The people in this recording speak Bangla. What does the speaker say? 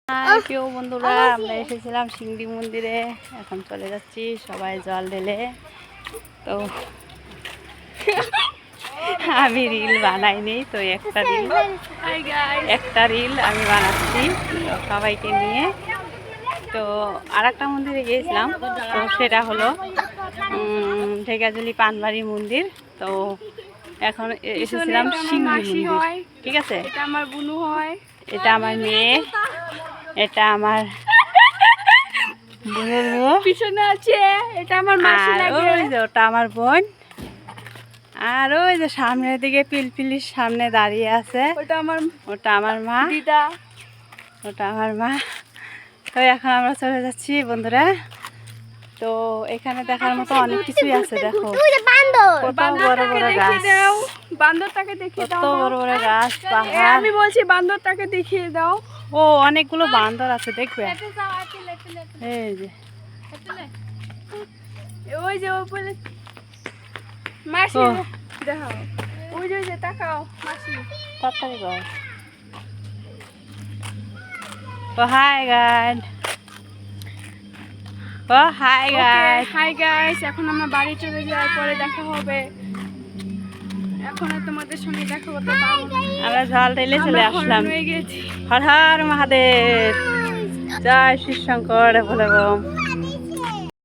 প্রিয় বন্ধুরা, আমরা এসেছিলাম সিংড়ি মন্দিরে। এখন চলে যাচ্ছি, সবাই জল ঢেলে। তো আমি রিল বানাইনি, তো একটা রিল আমি বানাচ্ছি তো সবাইকে নিয়ে। তো আর একটা মন্দিরে গিয়েছিলাম, তো সেটা হলো ঢেকাজুলি পানবাড়ি মন্দির। তো এখন এসেছিলাম সিংড়ি মন্দির। ঠিক আছে, এটা আমার বুনু হয়, এটা আমার মেয়ে, এটা আমার বোনের মেয়ে, পিছনে আছে এটা আমার মাসি লাগে, ওই যে ওটা আমার বোন, আর ওই যে সামনের দিকে পিলপিলির সামনে দাঁড়িয়ে আছে ওটা আমার মা, দিদা, ওটা আমার মা। তো এখন আমরা চলে যাচ্ছি বন্ধুরা। তো এখানে দেখার মতো অনেক কিছুই আছে। দেখো কত বড় বড় গাছ, বান্দরটাকে দেখিয়ে দাও, কত বড় বড় গাছ, পাহাড়। আমি বলছি বান্দরটাকে দেখিয়ে দাও। ও অনেকগুলো বান্দর আছে, দেখবে এই যে ওই যে বলে মাসি, দেখো ওই যে তাকাও মাসি, তাড়াতাড়ি কর। ও হাই গাইড, ও হাই গাইড, হাই গাইস। এখন আমরা বাড়ি চলে যাওয়ার পরে দেখা হবে। এখন আর তোমাদের সঙ্গে দেখা করতে পারবো না, আমরা জল ঢেলে চলে আসলাম। হয়ে গেছি। হর হর মহাদেব, জয় শিব শঙ্কর বলে।